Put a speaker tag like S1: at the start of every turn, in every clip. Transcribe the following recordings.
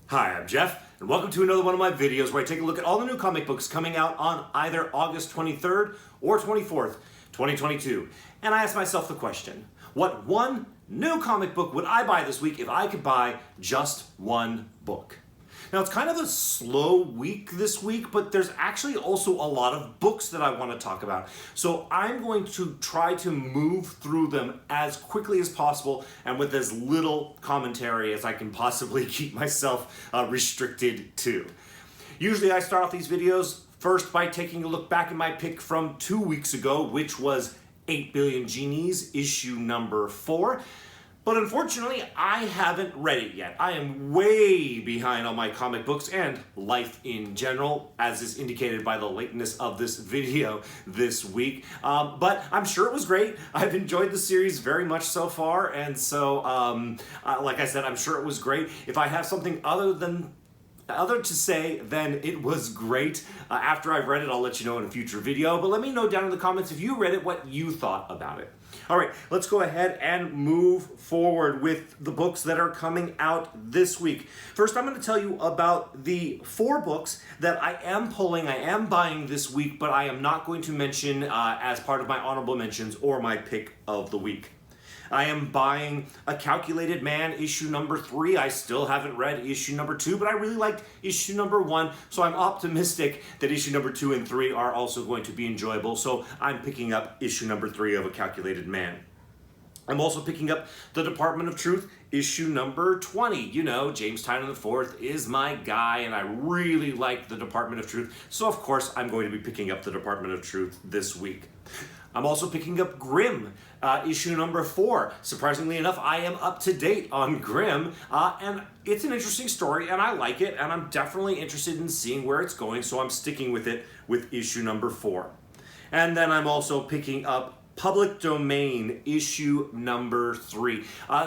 S1: Hi, I'm Jeff, and welcome to another one of my videos where I take a look at all the new comic books coming out on either August 23rd or 24th, 2022. And I ask myself the question, what one new comic book would I buy this week if I could buy just one book? Now, it's kind of a slow week this week, but there's actually also a lot of books that I want to talk about. So I'm going to try to move through them as quickly as possible and with as little commentary as I can possibly keep myself restricted to. Usually I start off these videos first by taking a look back at my pick from 2 weeks ago, which was 8 Billion Genies, issue number 4. But unfortunately, I haven't read it yet. I am way behind on my comic books and life in general, as is indicated by the lateness of this video this week. But I'm sure it was great. I've enjoyed the series very much so far, and so, like I said, I'm sure it was great. If I have something other to say, then it was great. After I've read it, I'll let you know in a future video, but let me know down in the comments if you read it, what you thought about it. All right, let's go ahead and move forward with the books that are coming out this week. First, I'm going to tell you about the 4 books that I am buying this week, but I am not going to mention as part of my honorable mentions or my pick of the week. I am buying A Calculated Man, issue number 3. I still haven't read issue number 2, but I really liked issue number 1, so I'm optimistic that issue number 2 and 3 are also going to be enjoyable, so I'm picking up issue number 3 of A Calculated Man. I'm also picking up The Department of Truth, issue number 20. You know, James Tynion IV is my guy, and I really like The Department of Truth, so of course I'm going to be picking up The Department of Truth this week. I'm also picking up Grimm, issue number 4. Surprisingly enough, I am up to date on Grimm, and it's an interesting story, and I like it, and I'm definitely interested in seeing where it's going, so I'm sticking with it with issue number 4. And then I'm also picking up Public Domain, issue number 3.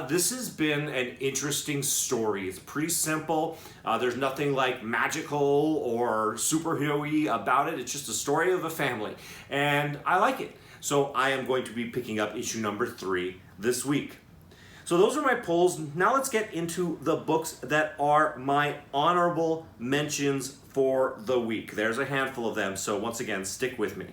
S1: This has been an interesting story. It's pretty simple. There's nothing like magical or superhero-y about it. It's just a story of a family, and I like it. So I am going to be picking up issue number 3 this week. So those are my pulls. Now let's get into the books that are my honorable mentions for the week. There's a handful of them, so once again, stick with me.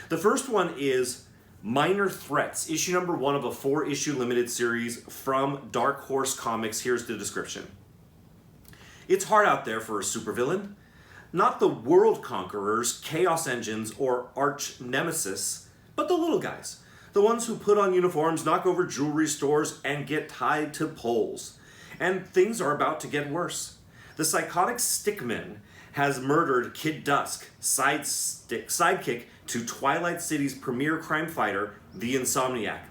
S1: The first one is Minor Threats, issue number 1 of a 4-issue limited series from Dark Horse Comics. Here's the description. It's hard out there for a supervillain. Not the world conquerors, chaos engines, or arch nemesis, but the little guys. The ones who put on uniforms, knock over jewelry stores, and get tied to poles. And things are about to get worse. The psychotic Stickman has murdered Kid Dusk, sidekick to Twilight City's premier crime fighter, the Insomniac.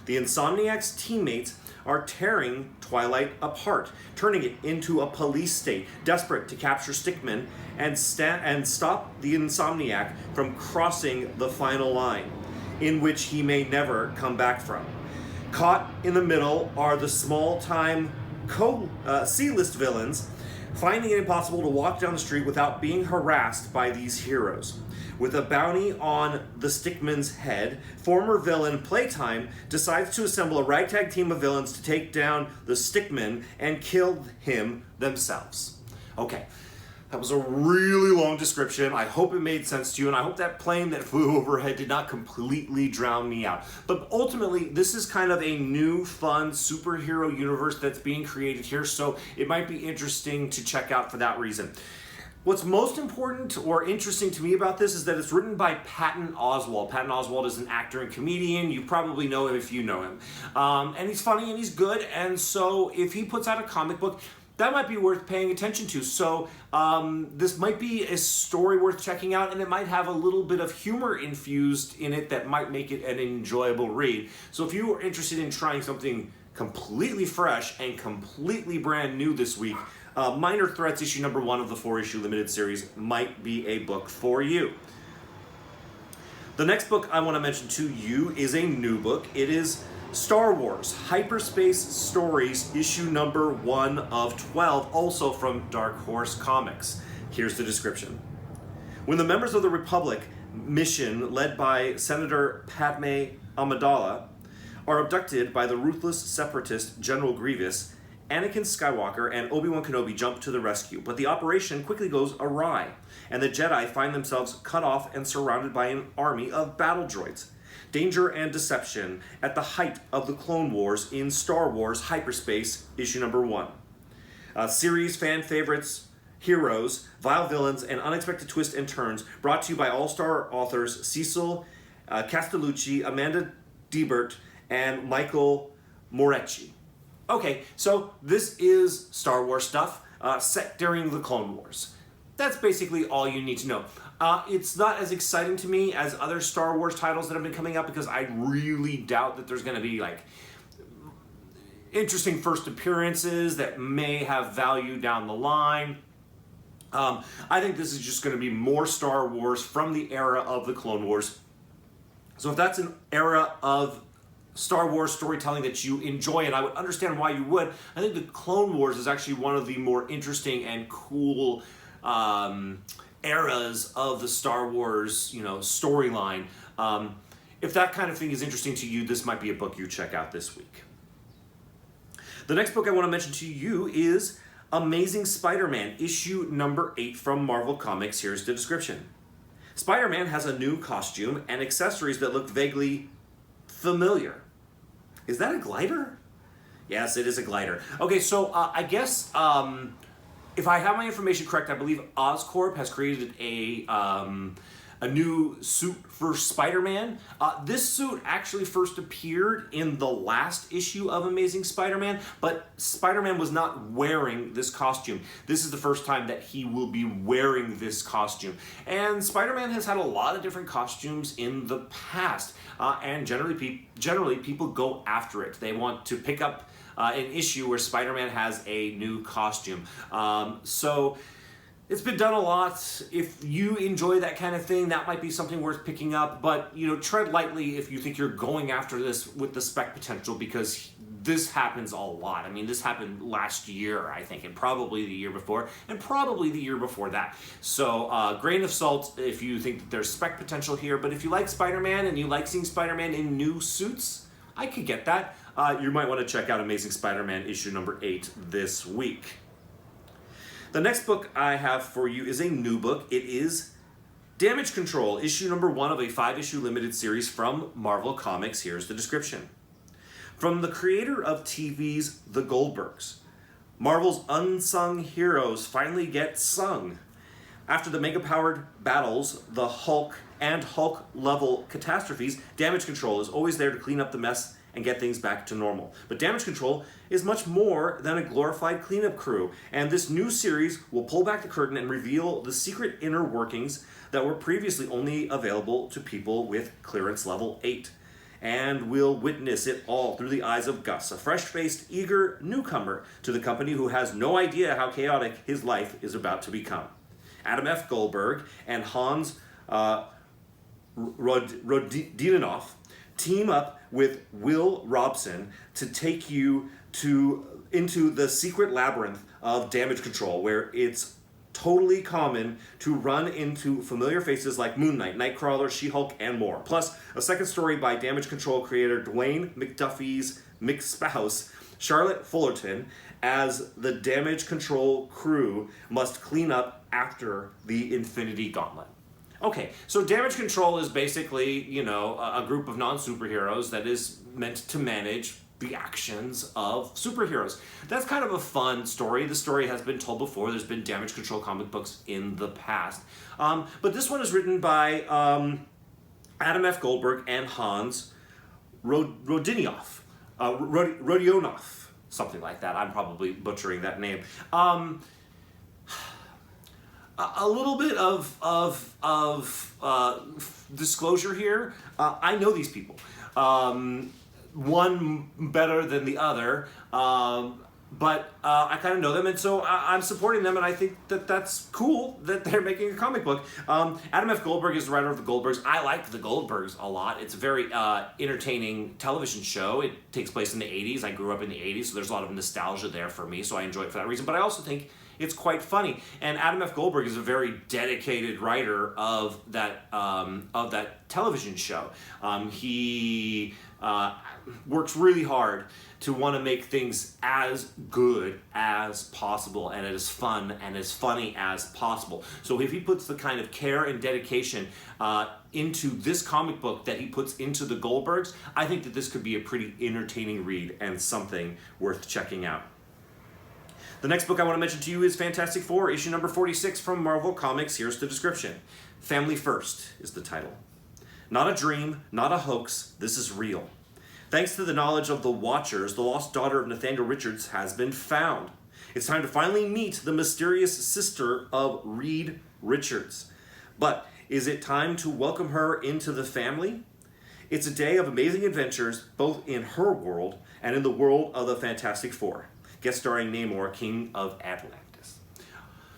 S1: The Insomniac's teammates are tearing Twilight apart, turning it into a police state, desperate to capture Stickman and stop the Insomniac from crossing the final line, in which he may never come back from. Caught in the middle are the small-time C-list villains, finding it impossible to walk down the street without being harassed by these heroes. With a bounty on the Stickman's head, former villain Playtime decides to assemble a ragtag team of villains to take down the Stickman and kill him themselves. Okay, that was a really long description. I hope it made sense to you, and I hope that plane that flew overhead did not completely drown me out. But ultimately, this is kind of a new, fun superhero universe that's being created here, so it might be interesting to check out for that reason. What's most important or interesting to me about this is that it's written by Patton Oswalt. Patton Oswalt is an actor and comedian. You probably know him if you know him. And he's funny and he's good, and so if he puts out a comic book, that might be worth paying attention to. So this might be a story worth checking out, and it might have a little bit of humor infused in it that might make it an enjoyable read. So if you are interested in trying something completely fresh and completely brand new this week, Minor Threats, issue number 1 of the 4-issue limited series might be a book for you. The next book I want to mention to you is a new book. It is Star Wars Hyperspace Stories, issue number 1 of 12, also from Dark Horse Comics. Here's the description. When the members of the Republic mission, led by Senator Padme Amidala, are abducted by the ruthless separatist General Grievous, Anakin Skywalker and Obi-Wan Kenobi jump to the rescue, but the operation quickly goes awry, and the Jedi find themselves cut off and surrounded by an army of battle droids. Danger and deception at the height of the Clone Wars in Star Wars Hyperspace, issue number 1. Series fan favorites, heroes, vile villains, and unexpected twists and turns, brought to you by all-star authors Cecil Castellucci, Amanda Debert, and Michael Morecci. Okay, so this is Star Wars stuff set during the Clone Wars. That's basically all you need to know. It's not as exciting to me as other Star Wars titles that have been coming out because I really doubt that there's going to be like interesting first appearances that may have value down the line. I think this is just going to be more Star Wars from the era of the Clone Wars. So if that's an era of Star Wars storytelling that you enjoy, and I would understand why you would, I think the Clone Wars is actually one of the more interesting and cool eras of the Star Wars, storyline. If that kind of thing is interesting to you, this might be a book you check out this week. The next book I want to mention to you is Amazing Spider-Man, issue number 8 from Marvel Comics. Here's the description. Spider-Man has a new costume and accessories that look vaguely familiar. Is that a glider? Yes, it is a glider. Okay, so I guess if I have my information correct, I believe Oscorp has created a new suit for Spider-Man. This suit actually first appeared in the last issue of Amazing Spider-Man, but Spider-Man was not wearing this costume. This is the first time that he will be wearing this costume. And Spider-Man has had a lot of different costumes in the past, and generally people go after it. They want to pick up an issue where Spider-Man has a new costume. So it's been done a lot. If you enjoy that kind of thing, that might be something worth picking up. But, tread lightly if you think you're going after this with the spec potential, because this happens a lot. I mean, this happened last year, I think, and probably the year before, and probably the year before that. So, grain of salt if you think that there's spec potential here. But if you like Spider-Man and you like seeing Spider-Man in new suits, I could get that. You might want to check out Amazing Spider-Man issue number 8 this week. The next book I have for you is a new book. It is Damage Control, issue number 1 of a 5-issue limited series from Marvel Comics. Here's the description. From the creator of TV's The Goldbergs, Marvel's unsung heroes finally get sung. After the mega-powered battles, the Hulk and Hulk-level catastrophes, Damage Control is always there to clean up the mess and get things back to normal. But Damage Control is much more than a glorified cleanup crew, and this new series will pull back the curtain and reveal the secret inner workings that were previously only available to people with clearance level 8. And we'll witness it all through the eyes of Gus, a fresh-faced, eager newcomer to the company who has no idea how chaotic his life is about to become. Adam F. Goldberg and Hans Rodininoff team up with Will Robson to take you into the secret labyrinth of Damage Control, where it's totally common to run into familiar faces like Moon Knight, Nightcrawler, She-Hulk, and more. Plus, a second story by Damage Control creator Dwayne McDuffie's spouse, Charlotte Fullerton, as the Damage Control crew must clean up after the Infinity Gauntlet. Okay, so Damage Control is basically, a group of non-superheroes that is meant to manage the actions of superheroes. That's kind of a fun story. The story has been told before. There's been Damage Control comic books in the past. But this one is written by Adam F. Goldberg and Hans Rodininoff. Rodionov, something like that. I'm probably butchering that name. A little bit of disclosure here. I know these people. One better than the other, but I kind of know them, and so I'm supporting them, and I think that that's cool that they're making a comic book. Adam F. Goldberg is the writer of The Goldbergs. I like The Goldbergs a lot. It's a very entertaining television show. It takes place in the 80s. I grew up in the 80s, so there's a lot of nostalgia there for me, so I enjoy it for that reason. But I also think it's quite funny. And Adam F. Goldberg is a very dedicated writer of that television show. He works really hard to want to make things as good as possible and as fun and as funny as possible. So if he puts the kind of care and dedication into this comic book that he puts into the Goldbergs, I think that this could be a pretty entertaining read and something worth checking out. The next book I want to mention to you is Fantastic Four, issue number 46 from Marvel Comics. Here's the description. Family First is the title. Not a dream, not a hoax, this is real. Thanks to the knowledge of the Watchers, the lost daughter of Nathaniel Richards has been found. It's time to finally meet the mysterious sister of Reed Richards. But is it time to welcome her into the family? It's a day of amazing adventures, both in her world and in the world of the Fantastic Four. Guest starring Namor, King of Atlantis.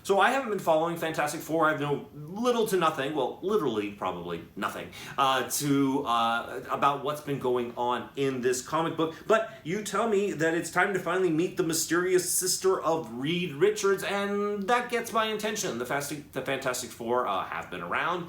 S1: So I haven't been following Fantastic Four. I have know little to nothing, well, literally probably nothing, about what's been going on in this comic book. But you tell me that it's time to finally meet the mysterious sister of Reed Richards, and that gets my attention. The Fantastic Four have been around.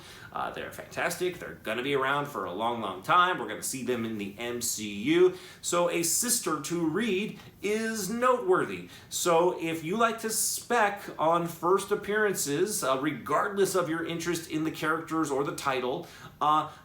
S1: They're fantastic. They're going to be around for a long, long time. We're going to see them in the MCU. So a sister to Reed is noteworthy. So if you like to spec on first appearances, regardless of your interest in the characters or the title,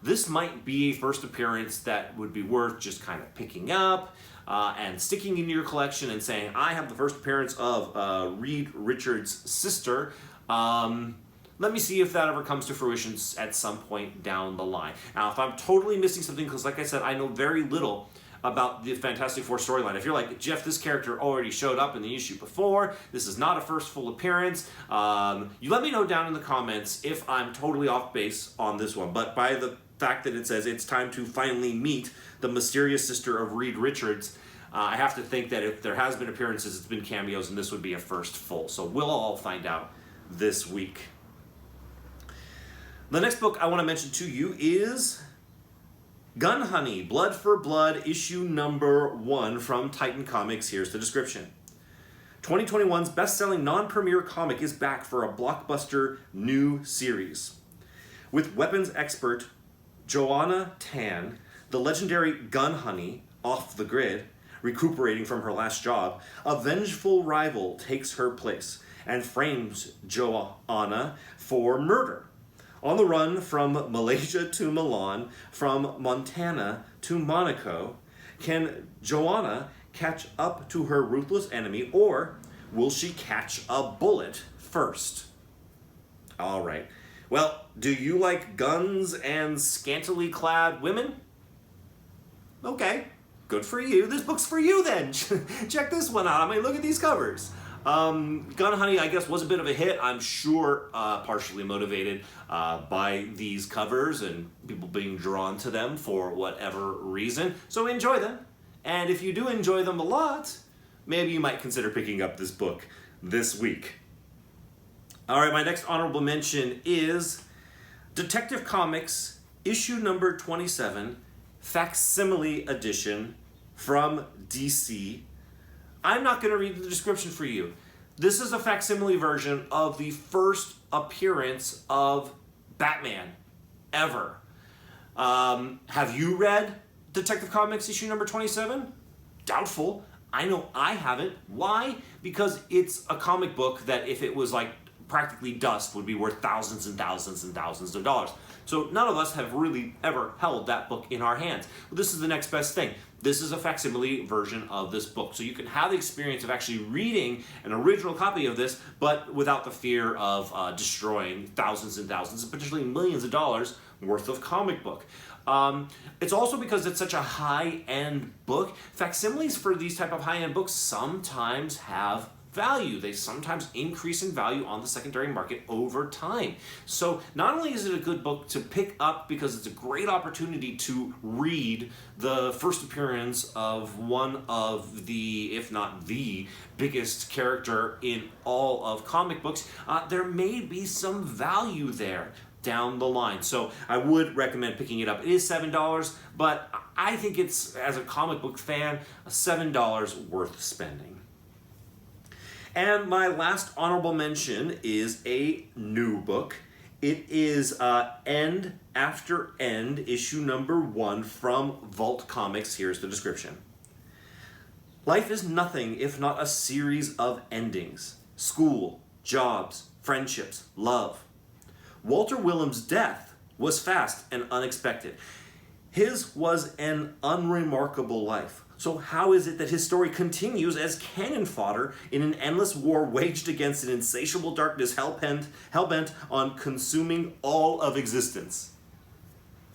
S1: this might be a first appearance that would be worth just kind of picking up and sticking in your collection and saying, I have the first appearance of Reed Richards' sister. Let me see if that ever comes to fruition at some point down the line. Now, if I'm totally missing something, because like I said, I know very little about the Fantastic Four storyline. If you're like, Jeff, this character already showed up in the issue before, this is not a first full appearance, you let me know down in the comments if I'm totally off base on this one. But by the fact that it says it's time to finally meet the mysterious sister of Reed Richards, I have to think that if there has been appearances, it's been cameos, and this would be a first full. So we'll all find out this week. The next book I want to mention to you is Gun Honey, Blood for Blood, issue number 1 from Titan Comics. Here's the description. 2021's best-selling non-premiere comic is back for a blockbuster new series. With weapons expert Joanna Tan, the legendary Gun Honey, off the grid, recuperating from her last job, a vengeful rival takes her place and frames Joanna for murder. On the run from Malaysia to Milan, from Montana to Monaco, can Joanna catch up to her ruthless enemy, or will she catch a bullet first? All right. Well, do you like guns and scantily clad women? Okay, good for you. This book's for you then. Check this one out. I mean, look at these covers. Gun Honey, I guess, was a bit of a hit. I'm sure partially motivated by these covers and people being drawn to them for whatever reason. So enjoy them. And if you do enjoy them a lot, maybe you might consider picking up this book this week. All right, my next honorable mention is Detective Comics, issue number 27, facsimile edition from DC. I'm not going to read the description for you. This is a facsimile version of the first appearance of Batman ever. Have you read Detective Comics issue number 27? Doubtful. I know I haven't. Why? Because it's a comic book that if it was like practically dust would be worth thousands and thousands and thousands of dollars. So none of us have really ever held that book in our hands. Well, this is the next best thing. This is a facsimile version of this book. So you can have the experience of actually reading an original copy of this, but without the fear of destroying thousands and thousands and potentially millions of dollars worth of comic book. It's also because it's such a high-end book. Facsimiles for these type of high-end books sometimes have value. They sometimes increase in value on the secondary market over time. So not only is it a good book to pick up because it's a great opportunity to read the first appearance of one of the, if not the, biggest character in all of comic books, there may be some value there down the line. So I would recommend picking it up. It is $7, but I think it's, as a comic book fan, $7 worth spending. And my last honorable mention is a new book. It is End After End, issue number 1 from Vault Comics. Here's the description. Life is nothing if not a series of endings. School, jobs, friendships, love. Walter Willem's death was fast and unexpected. His was an unremarkable life. So how is it that his story continues as cannon fodder in an endless war waged against an insatiable darkness hell-bent on consuming all of existence?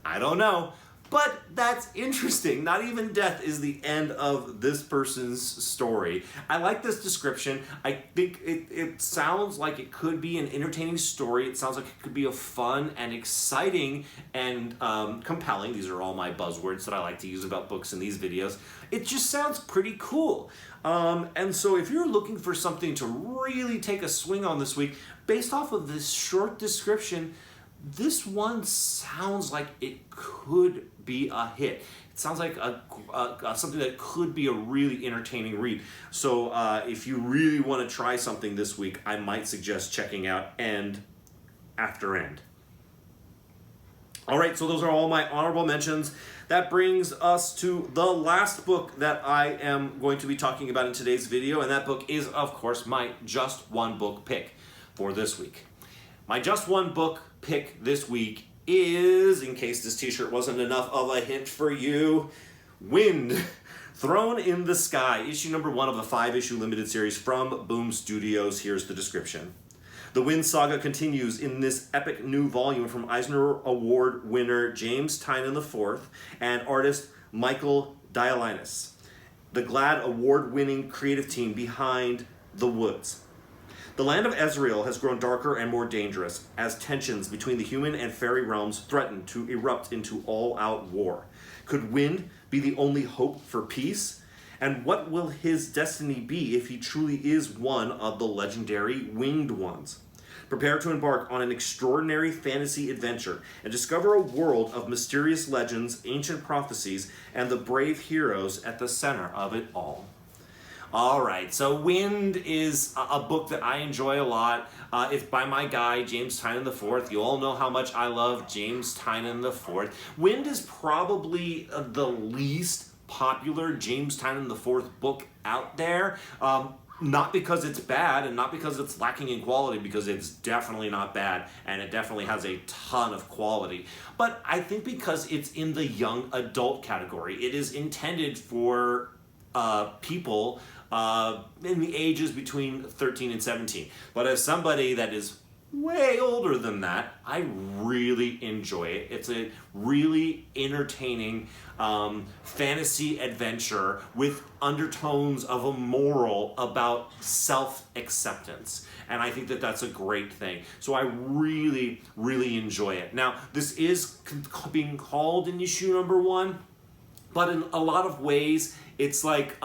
S1: I don't know, but that's interesting. Not even death is the end of this person's story. I like this description. I think it sounds like it could be an entertaining story. It sounds like it could be a fun and exciting and compelling. These are all my buzzwords that I like to use about books in these videos. It just sounds pretty cool. And so if you're looking for something to really take a swing on this week, based off of this short description, this one sounds like it could be a hit. It sounds like something that could be a really entertaining read. So if you really want to try something this week, I might suggest checking out End After End. All right, so those are all my honorable mentions. That brings us to the last book that I am going to be talking about in today's video, and that book is, of course, my Just One Book pick for this week. My Just One Book pick this week is, in case this t-shirt wasn't enough of a hint for you, Wind, Throne in the Sky, issue number 1 of a 5-issue limited series from Boom Studios. Here's the description. The Wind saga continues in this epic new volume from Eisner Award winner James Tynion IV and artist Michael Dialynas, the GLAAD award-winning creative team behind The Woods. The land of Ezreal has grown darker and more dangerous as tensions between the human and fairy realms threaten to erupt into all-out war. Could Wind be the only hope for peace? And what will his destiny be if he truly is one of the legendary Winged Ones? Prepare to embark on an extraordinary fantasy adventure and discover a world of mysterious legends, ancient prophecies, and the brave heroes at the center of it all. All right, so Wind is a book that I enjoy a lot. It's by my guy, James Tynion IV. You all know how much I love James Tynion IV. Wind is probably the least popular James Tynion IV book out there. Not because it's bad and not because it's lacking in quality, because it's definitely not bad and it definitely has a ton of quality. But I think because it's in the young adult category, it is intended for people in the ages between 13 and 17. But as somebody that is way older than that, I really enjoy it. It's a really entertaining fantasy adventure with undertones of a moral about self-acceptance. And I think that that's a great thing. So I really, really enjoy it. Now, this is being called in issue number 1, but in a lot of ways, it's like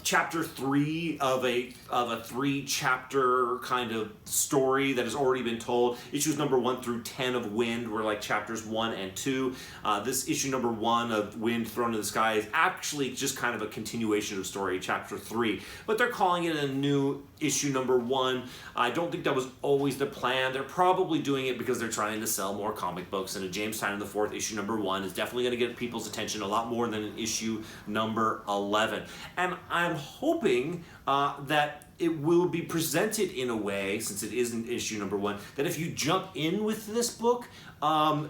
S1: chapter 3 of a 3-chapter kind of story that has already been told. Issues number 1 through 10 of Wind were like chapters 1 and 2. This issue number 1 of Wind, Throne in the Sky is actually just kind of a continuation of story, chapter 3. But they're calling it a new issue number 1. I don't think that was always the plan. They're probably doing it because they're trying to sell more comic books, and a James Tynion IV issue number 1 is definitely going to get people's attention a lot more than an issue number 11. And I'm hoping that it will be presented in a way, since it is in issue number 1, that if you jump in with this book,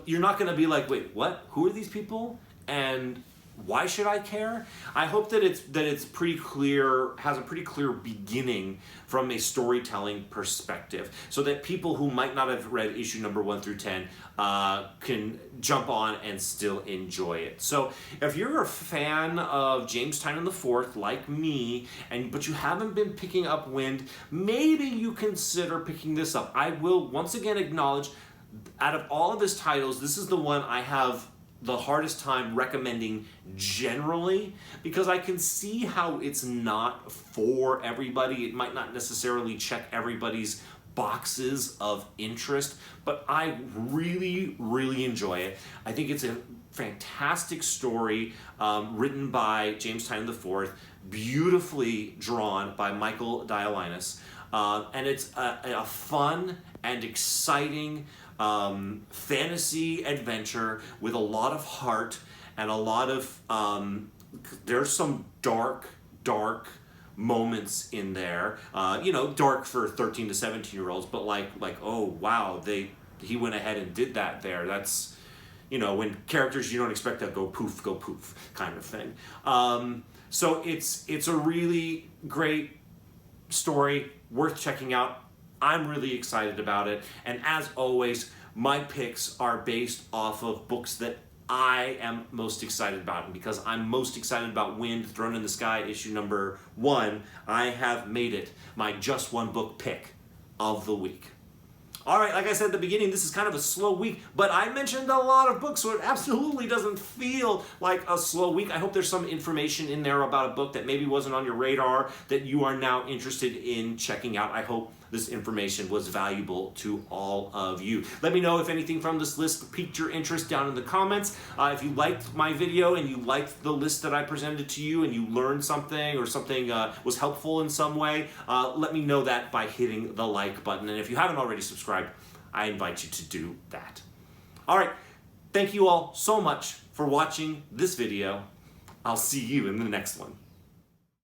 S1: you're not going to be like, wait, what? Who are these people? And why should I care? I hope that it's pretty clear, has a pretty clear beginning from a storytelling perspective, so that people who might not have read issue number 1 through 10 can jump on and still enjoy it. So if you're a fan of James Tynion IV like me, but you haven't been picking up Wind, maybe you consider picking this up. I will once again acknowledge, out of all of his titles, this is the one I have the hardest time recommending generally, because I can see how it's not for everybody. It might not necessarily check everybody's boxes of interest, but I really, really enjoy it. I think it's a fantastic story written by James Tynion IV, beautifully drawn by Michael Dialynas. and it's a fun and exciting fantasy adventure with a lot of heart and a lot of there's some dark moments in there, you know, dark for 13 to 17 year olds, but like oh wow, he went ahead and did that there. That's, you know, when characters you don't expect to go poof kind of thing. So it's a really great story, worth checking out. I'm really excited about it, and as always, my picks are based off of books that I am most excited about, and because I'm most excited about Wind, Throne in the Sky, issue number 1, I have made it my just one book pick of the week. All right, like I said at the beginning, this is kind of a slow week, but I mentioned a lot of books, so it absolutely doesn't feel like a slow week. I hope there's some information in there about a book that maybe wasn't on your radar that you are now interested in checking out. I hope this information was valuable to all of you. Let me know if anything from this list piqued your interest down in the comments. If you liked my video and you liked the list that I presented to you and you learned something or something was helpful in some way, let me know that by hitting the like button. And if you haven't already subscribed, I invite you to do that. All right, thank you all so much for watching this video. I'll see you in the next one.